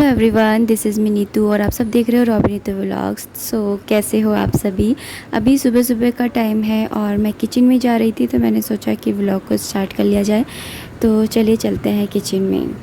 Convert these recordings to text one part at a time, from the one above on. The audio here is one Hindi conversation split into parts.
Hello everyone, this is me Neetu और आप सब देख रहे हो रॉबी नीतू व्लॉग्स। कैसे हो आप सभी। अभी सुबह सुबह का टाइम है और मैं किचन में जा रही थी, तो मैंने सोचा कि व्लॉग को स्टार्ट कर लिया जाए। तो चलिए चलते हैं किचन में।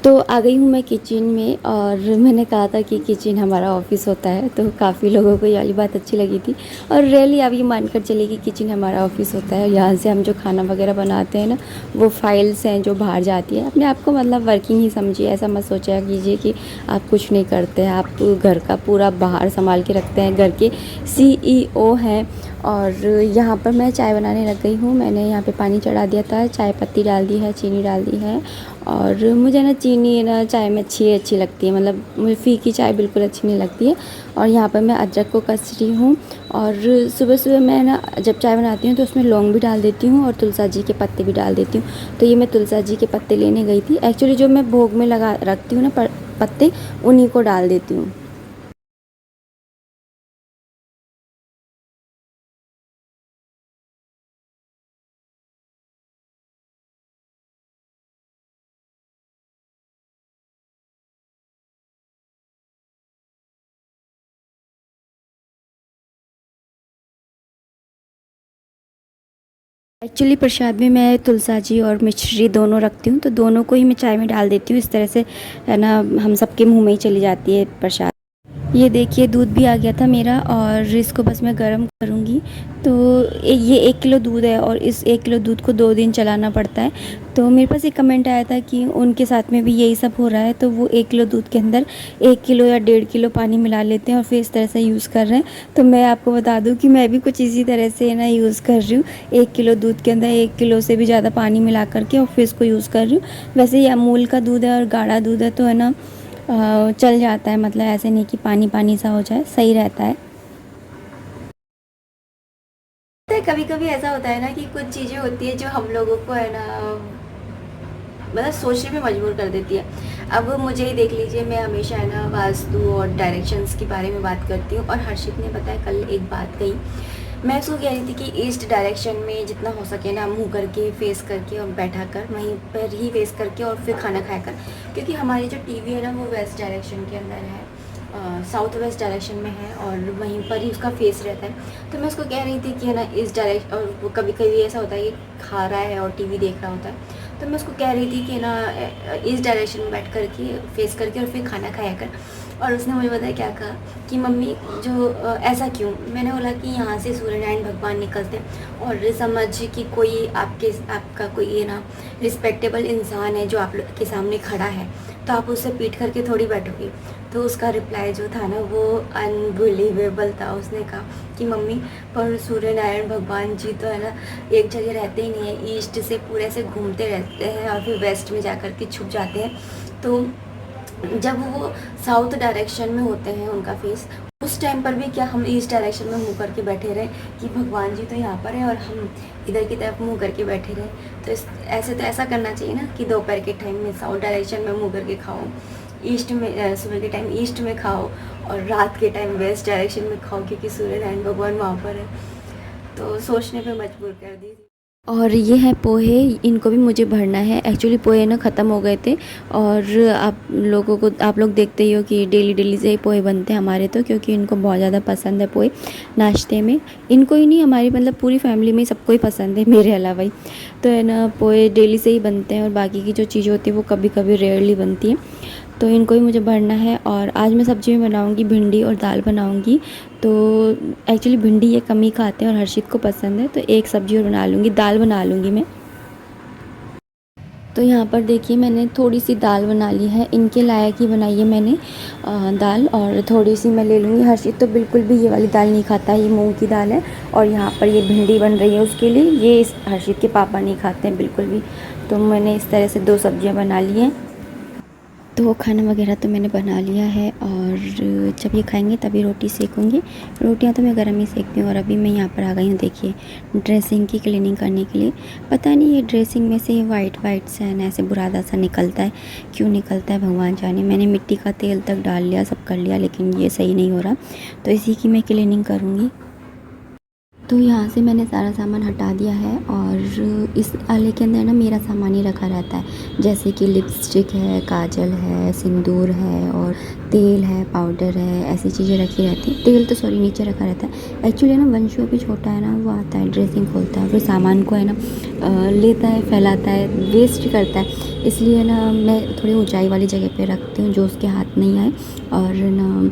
तो आ गई हूँ मैं किचन में, और मैंने कहा था कि किचन हमारा ऑफिस होता है, तो काफ़ी लोगों को ये बात अच्छी लगी थी। और रियली आप ये मानकर चलिए कि किचन हमारा ऑफिस होता है, और यहाँ से हम जो खाना वगैरह बनाते हैं ना, वो फाइल्स हैं जो बाहर जाती है। अपने आप को मतलब वर्किंग ही समझिए, ऐसा मत सोचा कीजिए कि आप कुछ नहीं करते हैं। आप घर का पूरा बाहर संभाल के रखते हैं, घर के CEO हैं। और यहाँ पर मैं चाय बनाने लग गई हूँ। मैंने यहाँ पे पानी चढ़ा दिया था, चाय पत्ती डाल दी है, चीनी डाल दी है। और मुझे ना चीनी ना चाय में अच्छी लगती है, मतलब मुझे फीकी चाय बिल्कुल अच्छी नहीं लगती है। और यहाँ पर मैं अदरक को कस रही हूँ। और सुबह सुबह मैं ना जब चाय बनाती हूँ तो उसमें लौंग भी डाल देती हूँ और तुलसा जी के पत्ते भी डाल देती हूँ। तो ये मैं तुलसा जी के पत्ते लेने गई थी। एक्चुअली जो मैं भोग में लगा रखती हूँ ना पत्ते, उन्हीं को डाल देती हूँ। एक्चुअली प्रसाद में मैं तुलसा जी और मिश्री दोनों रखती हूँ, तो दोनों को ही मैं चाय में डाल देती हूँ। इस तरह से है ना, हम सबके मुंह में ही चली जाती है प्रसाद। ये देखिए दूध भी आ गया था मेरा, और इसको बस मैं गर्म करूँगी। तो ये 1 किलो दूध है, और इस 1 किलो दूध को 2 दिन चलाना पड़ता है। तो मेरे पास एक कमेंट आया था कि उनके साथ में भी यही सब हो रहा है, तो वो 1 किलो दूध के अंदर 1 किलो या 1.5 किलो पानी मिला लेते हैं और फिर इस तरह से यूज़ कर रहे हैं। तो मैं आपको बता दूं कि मैं भी कुछ इसी तरह से ना यूज़ कर रही हूँ। 1 किलो दूध के अंदर 1 किलो से भी ज़्यादा पानी मिला करके और फिर इसको यूज़ कर रही हूँ। वैसे ये अमूल का दूध है और गाढ़ा दूध है, तो है ना चल जाता है, मतलब ऐसे नहीं कि पानी पानी सा हो जाए, सही रहता है। तो कभी कभी ऐसा होता है ना कि कुछ चीज़ें होती है जो हम लोगों को है ना, मतलब सोचने में मजबूर कर देती है। अब मुझे ही देख लीजिए, मैं हमेशा है ना वास्तु और डायरेक्शंस के बारे में बात करती हूँ, और हर्षित ने बताया कल एक बात कही। मैं उसको कह रही थी कि ईस्ट डायरेक्शन में जितना हो सके ना मुंह करके फेस करके और बैठा कर वहीं पर ही फेस करके और फिर खाना खाया कर, क्योंकि हमारी जो टीवी है ना वो वेस्ट डायरेक्शन के अंदर है, साउथ वेस्ट डायरेक्शन में है, और वहीं पर ही उसका फेस रहता है। तो मैं उसको कह रही थी कि है ना इस डायरेक्शन, और वो कभी कभी ऐसा होता है कि खा रहा है और टीवी देख रहा होता है, तो मैं उसको कह रही थी कि ना इस डायरेक्शन में बैठ करके फेस करके और फिर खाना खाया कर। और उसने मुझे बताया क्या कहा कि मम्मी जो ऐसा क्यों। मैंने बोला कि यहाँ से सूर्यनारायण भगवान निकलते हैं, और समझ कि कोई आपका कोई ये ना रिस्पेक्टेबल इंसान है जो आप लोग के सामने खड़ा है, तो आप उससे पीट करके थोड़ी बैठोगे। तो उसका रिप्लाई जो था ना वो अनबिलीवेबल था। उसने कहा कि मम्मी पर सूर्यनारायण भगवान जी तो है ना एक जगह रहते ही नहीं है, ईस्ट से पूरे से घूमते रहते हैं और फिर वेस्ट में जा कर के छुप जाते हैं। तो जब वो साउथ डायरेक्शन में होते हैं उनका फेस, उस टाइम पर भी क्या हम ईस्ट डायरेक्शन में मुंह करके बैठे रहे कि भगवान जी तो यहाँ पर है और हम इधर की तरफ मुंह करके बैठे रहे। तो ऐसे तो ऐसा करना चाहिए ना कि दोपहर के टाइम में साउथ डायरेक्शन में मुंह करके खाओ, ईस्ट में सुबह के टाइम ईस्ट में खाओ, और रात के टाइम वेस्ट डायरेक्शन में खाओ, क्योंकि सूर्यनारायण भगवान वहाँ पर है। तो सोचने पे मजबूर कर दी। और ये है पोहे, इनको भी मुझे भरना है। एक्चुअली पोहे ना ख़त्म हो गए थे, और आप लोग देखते ही हो कि डेली डेली से ही पोहे बनते हैं हमारे, तो क्योंकि इनको बहुत ज़्यादा पसंद है पोहे नाश्ते में। इनको ही नहीं, हमारी मतलब पूरी फैमिली में सबको ही पसंद है, मेरे अलावा ही। तो है ना पोहे डेली से ही बनते हैं, और बाकी की जो चीज़ें होती है वो कभी कभी रेयरली बनती हैं। तो इनको ही मुझे भरना है। और आज मैं सब्ज़ी में बनाऊंगी भिंडी और दाल बनाऊंगी। तो एक्चुअली भिंडी ये कम ही खाते हैं और हर्षित को पसंद है, तो एक सब्ज़ी और बना लूँगी, दाल बना लूँगी मैं। तो यहाँ पर देखिए मैंने थोड़ी सी दाल बना ली है, इनके लायक ही बनाई है मैंने दाल। और थोड़ी सी मैं ले लूँगी, हर्षित तो बिल्कुल भी ये वाली दाल नहीं खाता है, ये मूंग की दाल है। और यहाँ पर ये भिंडी बन रही है उसके लिए, ये हर्षित के पापा नहीं खाते हैं बिल्कुल भी। तो मैंने इस तरह से 2 सब्जियाँ बना ली हैं। तो खाना वगैरह तो मैंने बना लिया है, और जब ये खाएंगे तभी रोटी सेकूँगी। रोटियां तो मैं गर्म ही सेकती हूँ। और अभी मैं यहाँ पर आ गई हूँ, देखिए ड्रेसिंग की क्लीनिंग करने के लिए। पता नहीं ये ड्रेसिंग में से वाइट वाइट सा है ना, ऐसे बुरादा सा निकलता है, क्यों निकलता है भगवान जाने। मैंने मिट्टी का तेल तक डाल लिया, सब कर लिया, लेकिन ये सही नहीं हो रहा, तो इसी की मैं क्लीनिंग करूँगी। तो यहाँ से मैंने सारा सामान हटा दिया है और इस आले के अंदर ना मेरा सामान ही रखा रहता है, जैसे कि लिपस्टिक है, काजल है, सिंदूर है और तेल है, पाउडर है, ऐसी चीज़ें रखी रहती हैं। तेल तो सॉरी नीचे रखा रहता है। एक्चुअली ना वंशु अभी छोटा है ना, वो आता है ड्रेसिंग खोलता है, फिर सामान को है ना लेता है, फैलाता है, वेस्ट करता है। इसलिए ना मैं थोड़ी ऊंचाई वाली जगह पे रखती हूँ जो उसके हाथ नहीं आए। और ना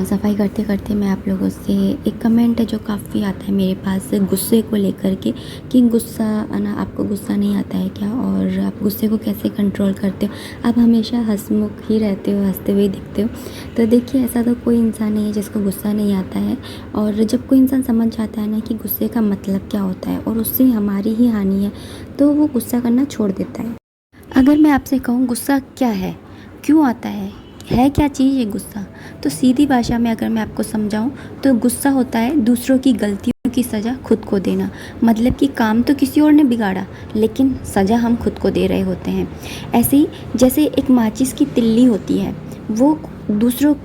सफाई करते करते मैं आप लोगों से एक कमेंट है जो काफ़ी आता है मेरे पास गुस्से को लेकर के, कि गुस्सा ना आपको गुस्सा नहीं आता है क्या, और आप गुस्से को कैसे कंट्रोल करते हो, आप हमेशा हंसमुख ही रहते हो, हंसते हुए दिखते हो। तो देखिए ऐसा तो कोई इंसान नहीं है जिसको गुस्सा नहीं आता है, और जब कोई इंसान समझ जाता है ना कि गुस्से का मतलब क्या होता है और उससे हमारी ही हानि है, तो वो गुस्सा करना छोड़ देता है। अगर मैं आपसे कहूँ गुस्सा क्या है, क्यों आता है क्या चीज़ ये गुस्सा, तो सीधी भाषा में अगर मैं आपको समझाऊं तो गुस्सा होता है दूसरों की गलतियों की सज़ा खुद को देना। मतलब कि काम तो किसी और ने बिगाड़ा लेकिन सज़ा हम खुद को दे रहे होते हैं। ऐसे ही जैसे एक माचिस की तिल्ली होती है, वो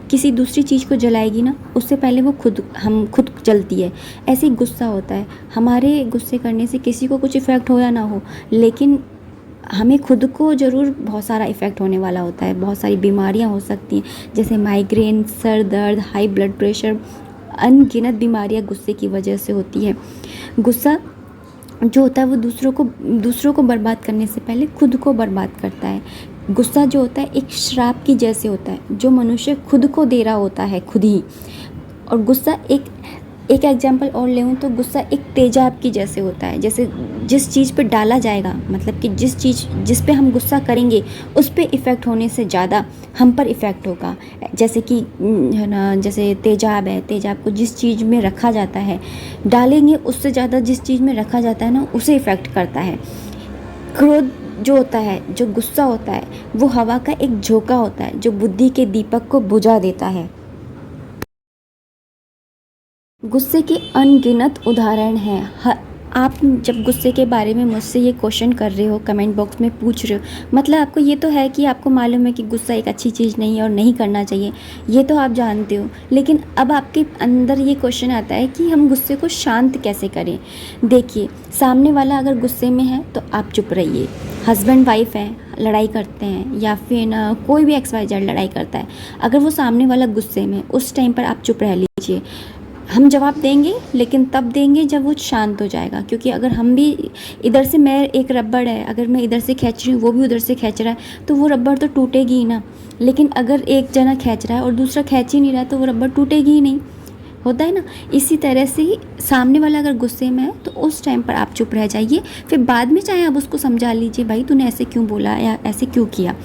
किसी दूसरी चीज़ को जलाएगी ना, उससे पहले वो खुद जलती है। ऐसे ही गुस्सा होता है, हमारे गुस्से करने से किसी को कुछ इफ़ेक्ट हो या ना हो, लेकिन हमें खुद को ज़रूर बहुत सारा इफ़ेक्ट होने वाला होता है। बहुत सारी बीमारियां हो सकती हैं, जैसे माइग्रेन, सर दर्द, हाई ब्लड प्रेशर, अनगिनत बीमारियां गुस्से की वजह से होती है। गुस्सा जो होता है वो दूसरों को बर्बाद करने से पहले खुद को बर्बाद करता है। गुस्सा जो होता है एक श्राप की जैसे होता है जो मनुष्य खुद को दे रहा होता है खुद ही। और गुस्सा एक एग्जाम्पल और लेऊँ तो गुस्सा एक तेजाब की जैसे होता है, जैसे जिस चीज़ पे डाला जाएगा, मतलब कि जिस पे हम गुस्सा करेंगे उस पे इफ़ेक्ट होने से ज़्यादा हम पर इफ़ेक्ट होगा। जैसे कि है ना, जैसे तेजाब है, तेजाब को जिस चीज़ में रखा जाता है डालेंगे उससे ज़्यादा जिस चीज़ में रखा जाता है ना उसे इफ़ेक्ट करता है। क्रोध जो होता है, जो गुस्सा होता है, वो हवा का एक झोंका होता है जो बुद्धि के दीपक को बुझा देता है। गुस्से के अनगिनत उदाहरण हैं। आप जब गुस्से के बारे में मुझसे ये क्वेश्चन कर रहे हो, कमेंट बॉक्स में पूछ रहे हो, मतलब आपको ये तो है कि आपको मालूम है कि गुस्सा एक अच्छी चीज़ नहीं है और नहीं करना चाहिए, ये तो आप जानते हो। लेकिन अब आपके अंदर ये क्वेश्चन आता है कि हम गुस्से को शांत कैसे करें। देखिए, सामने वाला अगर गुस्से में है तो आप चुप रहिए। हस्बैंड वाइफ है, लड़ाई करते हैं, या फिर ना कोई भी XYZ लड़ाई करता है, अगर वो सामने वाला गुस्से में, उस टाइम पर आप चुप रह लीजिए। हम जवाब देंगे लेकिन तब देंगे जब वो शांत हो जाएगा, क्योंकि अगर हम भी इधर से, मैं एक रबड़ है, अगर मैं इधर से खींच रही हूँ, वो भी उधर से खींच रहा है, तो वो रबड़ तो टूटेगी ही ना। लेकिन अगर एक जना खींच रहा है और दूसरा खींच ही नहीं रहा है तो वो रबड़ टूटेगी ही नहीं, होता है ना। इसी तरह से ही सामने वाला अगर गुस्से में है तो उस टाइम पर आप चुप रह जाइए, फिर बाद में चाहे आप उसको समझा लीजिए, भाई तूने ऐसे क्यों बोला या ऐसे क्यों किया।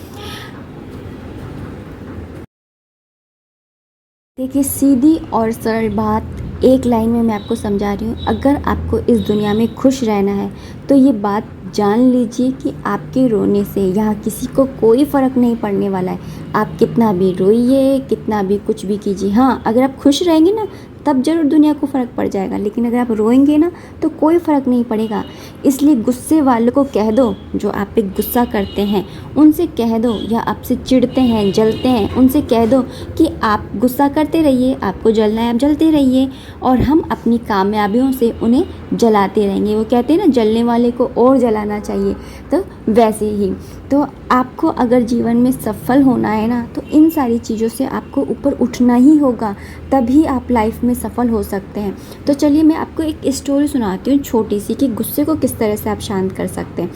देखिए, सीधी और सरल बात एक लाइन में मैं आपको समझा रही हूँ। अगर आपको इस दुनिया में खुश रहना है तो ये बात जान लीजिए कि आपके रोने से यहाँ किसी को कोई फ़र्क नहीं पड़ने वाला है। आप कितना भी रोइए, कितना भी कुछ भी कीजिए, हाँ अगर आप खुश रहेंगे ना तब ज़रूर दुनिया को फ़र्क पड़ जाएगा, लेकिन अगर आप रोएंगे ना तो कोई फ़र्क नहीं पड़ेगा। इसलिए गुस्से वालों को कह दो, जो आप पे गुस्सा करते हैं उनसे कह दो, या आपसे चिढ़ते हैं, जलते हैं, उनसे कह दो कि आप गुस्सा करते रहिए, आपको जलना है आप जलते रहिए, और हम अपनी कामयाबियों से उन्हें जलाते रहेंगे। वो कहते हैं ना, जलने वाले को और जलाना चाहिए, तो वैसे ही। तो आपको अगर जीवन में सफल होना है ना तो इन सारी चीज़ों से आपको ऊपर उठना ही होगा, तभी आप लाइफ में सफल हो सकते हैं। तो चलिए मैं आपको एक स्टोरी सुनाती हूँ छोटी सी, कि गुस्से को किस तरह से आप शांत कर सकते हैं।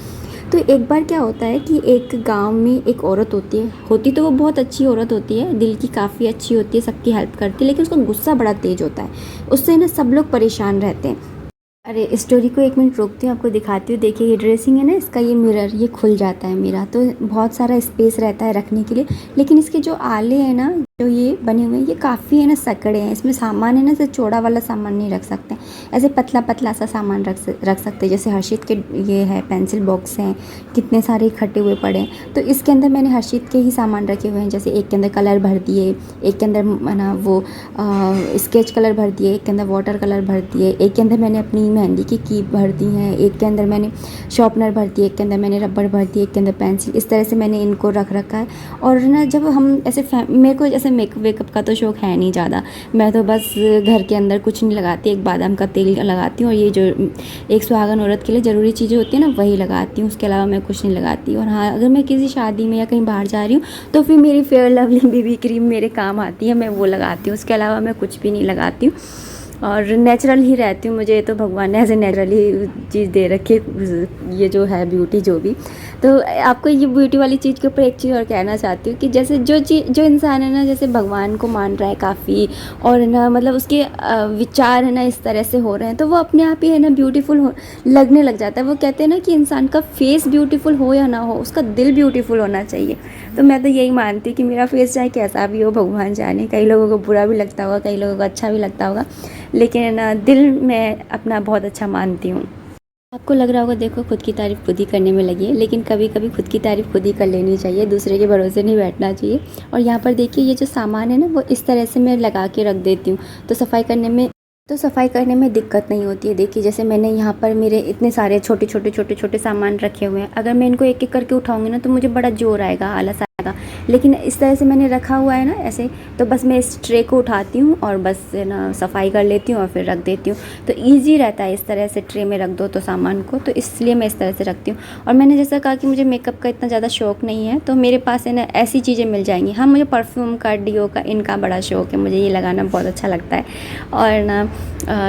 तो एक बार क्या होता है कि एक गांव में एक औरत होती तो वो बहुत अच्छी औरत होती है, दिल की काफ़ी अच्छी होती है, सबकी हेल्प करती है, लेकिन उसका गुस्सा बड़ा तेज होता है, उससे ना सब लोग परेशान रहते हैं। अरे स्टोरी को एक मिनट रोकती हूँ, आपको दिखाती हूँ। देखिए ये ड्रेसिंग है ना, इसका ये मिरर ये खुल जाता है मेरा, तो बहुत सारा स्पेस रहता है रखने के लिए, लेकिन इसके जो आले हैं ना, जो ये बने हुए हैं, ये काफ़ी है ना सकड़े हैं। इसमें सामान है ना, ऐसे चौड़ा वाला सामान नहीं रख सकते, ऐसे पतला पतला सा सामान रख सकते। जैसे हर्षित के ये है पेंसिल बॉक्स हैं, कितने सारे इकट्ठे हुए पड़े हैं, तो इसके अंदर मैंने हर्षित के ही सामान रखे हुए हैं। जैसे एक के अंदर कलर भर दिए, एक के अंदर है ना वो स्केच कलर भर दिए, एक के अंदर वाटर कलर भर दिए, एक के अंदर मैंने अपनी मेहंदी की कीप भर दी हैं, एक के अंदर मैंने शॉर्पनर भर दिए, एक के अंदर मैंने रबड़ भर दिए, एक के अंदर पेंसिल, इस तरह से मैंने इनको रख रखा है। और ना जब हम ऐसे मेरे को ऐसे वैसे मेकअप वेकअप का तो शौक़ है नहीं ज़्यादा। मैं तो बस घर के अंदर कुछ नहीं लगाती, एक बादाम का तेल लगाती हूँ और ये जो एक सुहागन औरत के लिए ज़रूरी चीज़ें होती हैं ना, वही लगाती हूँ। उसके अलावा मैं कुछ नहीं लगाती। और हाँ, अगर मैं किसी शादी में या कहीं बाहर जा रही हूँ तो फिर मेरी फेयर लवली बीबी क्रीम मेरे काम आती है, मैं वो लगाती हूँ। उसके अलावा मैं कुछ भी नहीं लगाती हूँ और नेचुरल ही रहती हूँ। मुझे तो भगवान ने ऐसे नेचुरली चीज़ दे रखी है, ये जो है ब्यूटी जो भी। तो आपको ये ब्यूटी वाली चीज़ के ऊपर एक चीज़ और कहना चाहती हूँ कि जैसे जो इंसान है ना, जैसे भगवान को मान रहा है काफ़ी और ना मतलब उसके विचार है ना इस तरह से हो रहे हैं, तो वो अपने आप ही है ना ब्यूटीफुल हो लगने लग जाता है। वो कहते हैं ना कि इंसान का फेस ब्यूटीफुल हो या ना हो, उसका दिल ब्यूटीफुल होना चाहिए। तो मैं तो यही मानती हूँ कि मेरा फेस चाहे कैसा भी हो, भगवान जाने, कई लोगों को बुरा भी लगता होगा, कई लोगों को अच्छा भी लगता होगा, लेकिन दिल में अपना बहुत अच्छा मानती हूँ। आपको लग रहा होगा देखो खुद की तारीफ़ खुद ही करने में लगी है, लेकिन कभी कभी खुद की तारीफ़ खुद ही कर लेनी चाहिए, दूसरे के भरोसे नहीं बैठना चाहिए। और यहाँ पर देखिए ये जो सामान है ना, वो इस तरह से मैं लगा के रख देती हूँ, तो सफ़ाई करने में दिक्कत नहीं होती है। देखिए जैसे मैंने यहाँ पर मेरे इतने सारे छोटे छोटे सामान रखे हुए हैं, अगर मैं इनको एक एक करके उठाऊँगी ना तो मुझे बड़ा ज़ोर आएगा, आलस आएगा। लेकिन इस तरह से मैंने रखा हुआ है ना ऐसे, तो बस मैं इस ट्रे को उठाती हूँ और बस है ना सफाई कर लेती हूँ और फिर रख देती हूँ। तो ईज़ी रहता है इस तरह से ट्रे में रख दो तो सामान को, तो इसलिए मैं इस तरह से रखती हूँ। और मैंने जैसा कहा कि मुझे मेकअप का इतना ज़्यादा शौक़ नहीं है, तो मेरे पास है ना ऐसी चीज़ें मिल जाएंगी। हाँ, मुझे परफ्यूम का, डिओ का, इनका बड़ा शौक़ है, मुझे ये लगाना बहुत अच्छा लगता है। और ना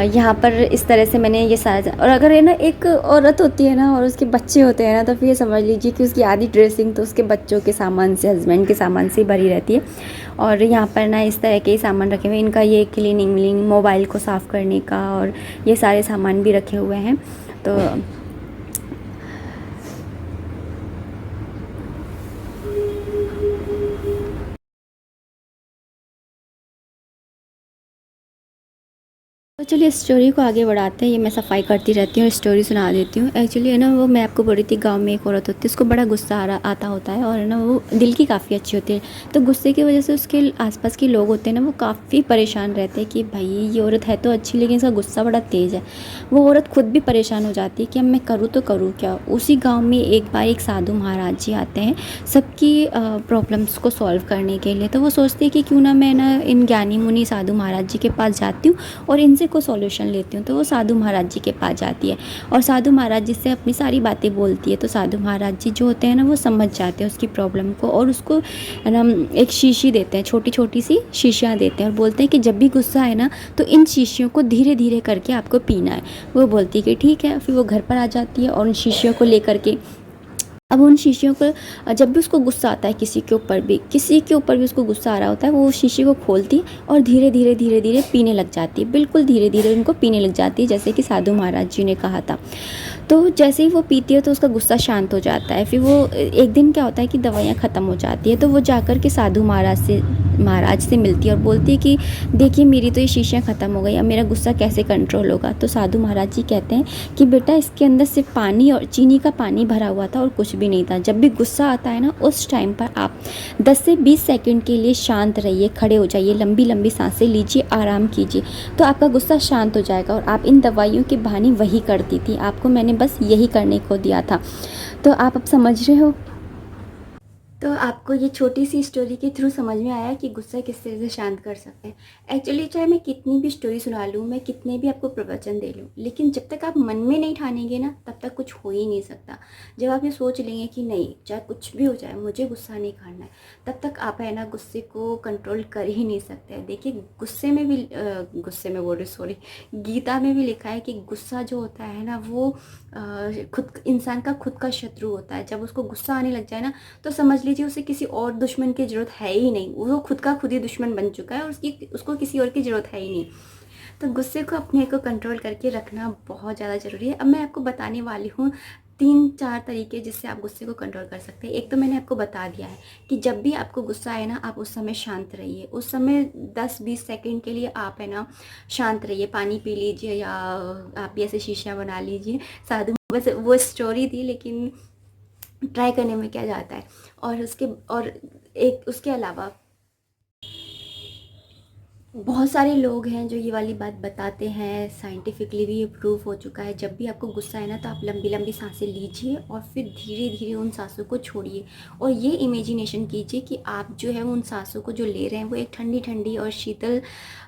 यहाँ पर इस तरह से मैंने ये सारा। और अगर है ना एक औरत होती है ना और उसके बच्चे होते हैं ना, तो फिर ये समझ लीजिए कि उसकी आधी ड्रेसिंग तो उसके बच्चों के सामान से, हस्बैंड के सामान से भरी रहती है। और यहाँ पर ना इस तरह के ही सामान रखे हुए हैं, इनका ये क्लीनिंग व्लिंग, मोबाइल को साफ़ करने का, और ये सारे सामान भी रखे हुए हैं। तो चलिए स्टोरी को आगे बढ़ाते हैं। ये मैं सफाई करती रहती हूँ, स्टोरी सुना देती हूँ। एक्चुअली है ना, वो मैं आपको बोल रही थी, गांव में एक औरत होती है, उसको बड़ा गुस्सा आता होता है, और है ना वो दिल की काफ़ी अच्छी होती है। तो गुस्से की वजह से उसके आसपास के लोग होते हैं ना, वो काफ़ी परेशान रहते हैं कि भाई ये औरत है तो अच्छी, लेकिन इसका गुस्सा बड़ा तेज़ है। वो औरत खुद भी परेशान हो जाती है कि अब मैं करूँ तो करूँ क्या। उसी गाँव में एक बार एक साधु महाराज जी आते हैं सबकी प्रॉब्लम्स को सॉल्व करने के लिए। तो वो सोचती है कि क्यों ना मैं ना इन ज्ञानी मुनि साधु महाराज जी के पास जाती हूँ और इनसे को सॉल्यूशन लेती हूँ। तो वो साधु महाराज जी के पास जाती है और साधु महाराज जी से अपनी सारी बातें बोलती है। तो साधु महाराज जी जो होते हैं ना, वो समझ जाते हैं उसकी प्रॉब्लम को, और उसको है ना एक शीशी देते हैं, छोटी छोटी सी शीशियाँ देते हैं, और बोलते हैं कि जब भी गुस्सा है ना तो इन शीशियों को धीरे धीरे करके आपको पीना है। वो बोलती है कि ठीक है। फिर वो घर पर आ जाती है और उन शीशियों को लेकर के, अब उन शीशियों को जब भी उसको गुस्सा आता है, किसी के ऊपर भी उसको गुस्सा आ रहा होता है, वो शीशी को खोलती है और धीरे धीरे पीने लग जाती है। बिल्कुल धीरे धीरे उनको पीने लग जाती है, जैसे कि साधु महाराज जी ने कहा था। तो जैसे ही वो पीती है तो उसका गुस्सा शांत हो जाता है। फिर वो एक दिन क्या होता है कि दवाइयाँ ख़त्म हो जाती है, तो वो जाकर के साधु महाराज से मिलती है और बोलती है कि देखिए मेरी तो ये शीशियाँ ख़त्म हो गई, अब मेरा गुस्सा कैसे कंट्रोल होगा। तो साधु महाराज जी कहते हैं कि बेटा इसके अंदर सिर्फ पानी और चीनी का पानी भरा हुआ था और कुछ भी नहीं था। जब भी गुस्सा आता है ना, उस टाइम पर आप 10 से 20 सेकंड के लिए शांत रहिए, खड़े हो जाइए, लंबी लंबी सांसें लीजिए, आराम कीजिए, तो आपका गुस्सा शांत हो जाएगा। और आप इन दवाइयों के बहाने वही करती थी, आपको मैंने बस यही करने को दिया था। तो आप अब समझ रहे हो। तो आपको ये छोटी सी स्टोरी के थ्रू समझ में आया कि गुस्सा किस तरह से शांत कर सकते हैं। एक्चुअली चाहे मैं कितनी भी स्टोरी सुना लूँ, मैं कितने भी आपको प्रवचन दे लूँ, लेकिन जब तक आप मन में नहीं ठानेंगे ना, तब तक कुछ हो ही नहीं सकता। जब आप ये सोच लेंगे कि नहीं, चाहे कुछ भी हो जाए मुझे गुस्सा नहीं करना है, तब तक आप है ना गुस्से को कंट्रोल कर ही नहीं सकते। देखिए गुस्से में बोल रही, सॉरी, गीता में भी लिखा है कि गुस्सा जो होता है ना, वो खुद इंसान का खुद का शत्रु होता है। जब उसको गुस्सा आने लग जाए ना, तो समझ लीजिए उसे किसी और दुश्मन की ज़रूरत है ही नहीं, वो खुद का खुद ही दुश्मन बन चुका है और उसको किसी और की ज़रूरत है ही नहीं। तो गुस्से को अपने को कंट्रोल करके रखना बहुत ज़्यादा ज़रूरी है। अब मैं आपको बताने वाली हूँ 3-4 तरीके जिससे आप गुस्से को कंट्रोल कर सकते हैं। एक तो मैंने आपको बता दिया है कि जब भी आपको गुस्सा आए ना, आप उस समय शांत रहिए। उस समय 10-20 सेकंड के लिए आप है ना शांत रहिए, पानी पी लीजिए, या आप भी ऐसे शीशियाँ बना लीजिए। साधु बस वो स्टोरी थी, लेकिन ट्राई करने में क्या जाता है। और उसके अलावा बहुत सारे लोग हैं जो ये वाली बात बताते हैं, साइंटिफिकली भी ये प्रूफ हो चुका है। जब भी आपको गुस्सा है ना, तो आप लंबी लंबी सांसें लीजिए और फिर धीरे धीरे उन सांसों को छोड़िए, और ये इमेजिनेशन कीजिए कि आप जो है उन सांसों को जो ले रहे हैं वो एक ठंडी ठंडी और शीतल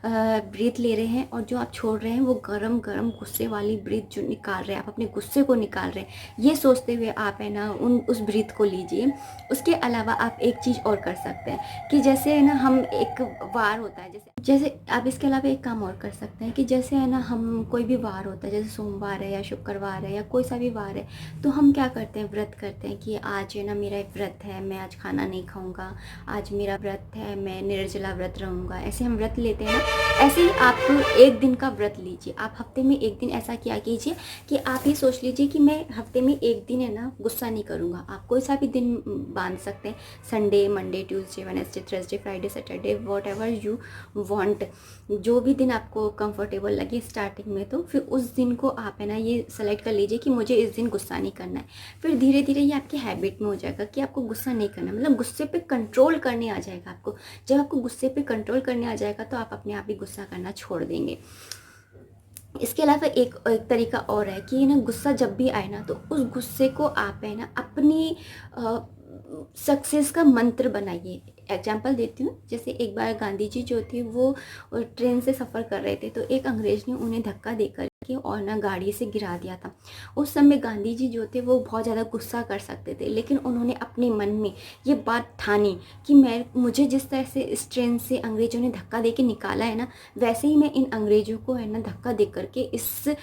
ब्रीथ ले रहे हैं, और जो आप छोड़ रहे हैं वो गरम गरम गुस्से वाली ब्रीथ जो निकाल रहे हैं, आप अपने गुस्से को निकाल रहे हैं। ये सोचते हुए आप है ना उस ब्रीथ को लीजिए। उसके अलावा आप एक चीज़ और कर सकते हैं कि जैसे है ना हम एक वार होता है, जैसे जैसे आप इसके अलावा एक काम और कर सकते हैं कि जैसे है ना हम कोई भी वार होता है, जैसे सोमवार है या शुक्रवार है या कोई सा भी वार है, तो हम क्या करते हैं, व्रत करते हैं कि आज है ना मेरा एक व्रत है, मैं आज खाना नहीं खाऊंगा, आज मेरा व्रत है, मैं निर्जला व्रत रहूँगा। ऐसे हम व्रत लेते हैं ना, ऐसे ही आप एक दिन का व्रत लीजिए। आप हफ्ते में एक दिन ऐसा क्या कीजिए कि आप ये सोच लीजिए कि मैं हफ्ते में एक दिन है ना गुस्सा नहीं करूँगा। आप कोई सा भी दिन बांध सकते हैं, Sunday, Monday, Tuesday, Wednesday, Thursday, Friday, Saturday, what ever you want, जो भी दिन आपको कंफर्टेबल लगे स्टार्टिंग में, तो फिर उस दिन को आप है ना ये सेलेक्ट कर लीजिए कि मुझे इस दिन गुस्सा नहीं करना है। फिर धीरे धीरे ये आपकी हैबिट में हो जाएगा कि आपको गुस्सा नहीं करना, मतलब गुस्से पे कंट्रोल करने आ जाएगा आपको। जब आपको गुस्से पे कंट्रोल करने आ जाएगा तो आप अपने आप ही गुस्सा करना छोड़ देंगे। इसके अलावा एक तरीका और है कि ना गुस्सा जब भी आए ना, तो उस गुस्से को आप है ना अपनी सक्सेस का मंत्र बनाइए। एग्जाम्पल देती हूँ, जैसे एक बार गांधी जी जो थे वो ट्रेन से सफ़र कर रहे थे, तो एक अंग्रेज ने उन्हें धक्का देकर के और ना गाड़ी से गिरा दिया था। उस समय गांधी जी जो थे वो बहुत ज़्यादा गुस्सा कर सकते थे, लेकिन उन्होंने अपने मन में ये बात ठानी कि मुझे जिस तरह से इस ट्रेन से अंग्रेज़ों ने धक्का दे के निकाला है ना, वैसे ही मैं इन अंग्रेज़ों को है ना धक्का दे करके इस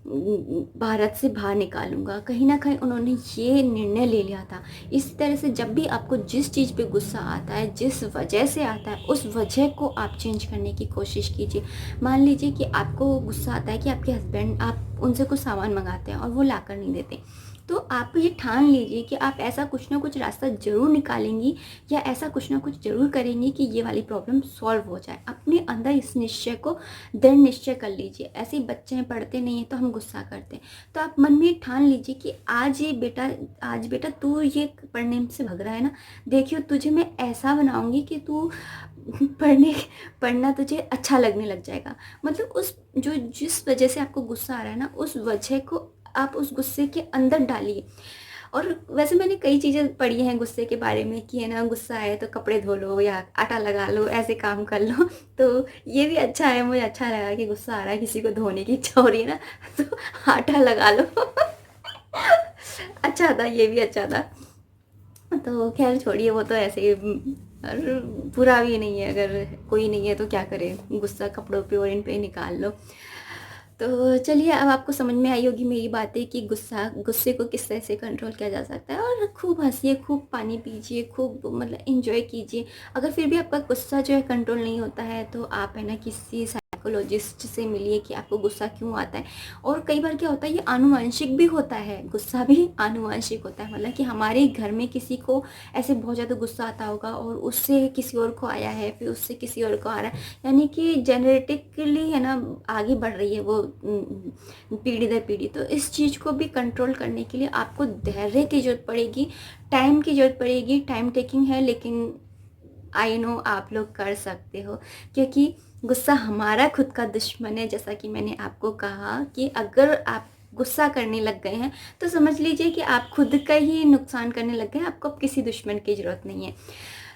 भारत से बाहर निकालूंगा। कहीं ना कहीं उन्होंने ये निर्णय ले लिया था। इस तरह से जब भी आपको जिस चीज़ पे गुस्सा आता है, जिस वजह से आता है, उस वजह को आप चेंज करने की कोशिश कीजिए। मान लीजिए कि आपको गुस्सा आता है कि आपके हस्बैंड, आप उनसे कुछ सामान मंगाते हैं और वो ला कर नहीं देते, तो आप ये ठान लीजिए कि आप ऐसा कुछ ना कुछ रास्ता ज़रूर निकालेंगी या ऐसा कुछ ना कुछ ज़रूर करेंगी कि ये वाली प्रॉब्लम सॉल्व हो जाए। अपने अंदर इस निश्चय को दृढ़ निश्चय कर लीजिए। ऐसे ही बच्चे हैं, पढ़ते नहीं हैं तो हम गुस्सा करते हैं, तो आप मन में ठान लीजिए कि आज बेटा तू ये पढ़ने से भग रहा है ना, देखियो तुझे मैं ऐसा बनाऊंगी कि तू पढ़ना तुझे अच्छा लगने लग जाएगा। मतलब उस जिस वजह से आपको गुस्सा आ रहा है ना, उस वजह को आप उस गुस्से के अंदर डालिए। और वैसे मैंने कई चीज़ें पढ़ी हैं गुस्से के बारे में कि है ना गुस्सा आए तो कपड़े धो लो या आटा लगा लो, ऐसे काम कर लो। तो ये भी अच्छा है, मुझे अच्छा लगा कि गुस्सा आ रहा है, किसी को धोने की इच्छा हो रही है ना, तो आटा लगा लो। अच्छा था, ये भी अच्छा था। तो खैर छोड़िए, वो तो ऐसे ही और बुरा भी नहीं है। अगर कोई नहीं है तो क्या करे, गुस्सा कपड़ों पे और इन पे निकाल लो। तो चलिए, अब आपको समझ में आई होगी मेरी बातें कि गुस्से को किस तरह से कंट्रोल किया जा सकता है। और खूब हंसिए, खूब पानी पीजिए, खूब मतलब इंजॉय कीजिए। अगर फिर भी आपका गुस्सा जो है कंट्रोल नहीं होता है, तो आप है ना किसी साइकोलॉजिस्ट से मिलिए कि आपको गुस्सा क्यों आता है। और कई बार क्या होता है, ये आनुवंशिक भी होता है, गुस्सा भी आनुवंशिक होता है। मतलब कि हमारे घर में किसी को ऐसे बहुत ज़्यादा गुस्सा आता होगा और उससे किसी और को आया है, फिर उससे किसी और को आ रहा है, यानी कि जेनेटिकली है ना आगे बढ़ रही है वो पीढ़ी दर पीढ़ी। तो इस चीज़ को भी कंट्रोल करने के लिए आपको धैर्य की ज़रूरत पड़ेगी, टाइम की ज़रूरत पड़ेगी। टाइम टेकिंग है, लेकिन आई नो आप लोग कर सकते हो, क्योंकि गुस्सा हमारा खुद का दुश्मन है। जैसा कि मैंने आपको कहा कि अगर आप गुस्सा करने लग गए हैं तो समझ लीजिए कि आप खुद का ही नुकसान करने लग गए हैं, आपको अब किसी दुश्मन की ज़रूरत नहीं है।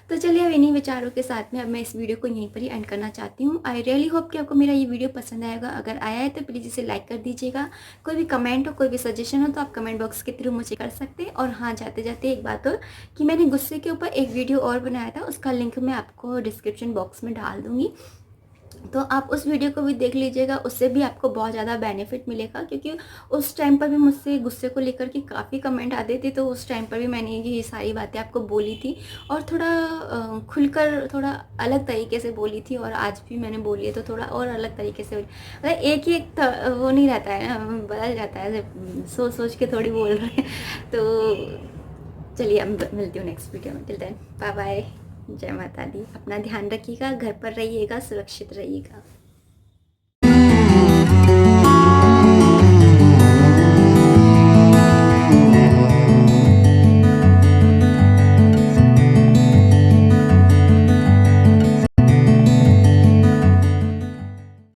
तो चलिए, अब इन्हीं विचारों के साथ में अब मैं इस वीडियो को यहीं पर ही एंड करना चाहती हूँ। आई रियली होप कि आपको मेरा ये वीडियो पसंद आएगा। अगर आया है तो प्लीज़ इसे लाइक कर दीजिएगा। कोई भी कमेंट हो, कोई भी सजेशन हो तो आप कमेंट बॉक्स के थ्रू मुझे कर सकते हैं। और हाँ, जाते जाते एक बात और कि मैंने गुस्से के ऊपर एक वीडियो और बनाया था, उसका लिंक मैं आपको डिस्क्रिप्शन बॉक्स में डाल दूँगी, तो आप उस वीडियो को भी देख लीजिएगा। उससे भी आपको बहुत ज़्यादा बेनिफिट मिलेगा, क्योंकि उस टाइम पर भी मुझसे गुस्से को लेकर के काफ़ी कमेंट आते थे। तो उस टाइम पर भी मैंने ये सारी बातें आपको बोली थी और थोड़ा खुलकर, थोड़ा अलग तरीके से बोली थी। और आज भी मैंने बोली है तो थोड़ा और अलग तरीके से, मतलब एक ही वो नहीं रहता है ना, बदल जाता है, सोच सोच के थोड़ी बोल रहे हैं। तो चलिए, अब मिलती हूँ नेक्स्ट वीडियो में। टिल देन बाय बाय, जय माता दी। अपना ध्यान रखिएगा, घर पर रहिएगा, सुरक्षित रहिएगा।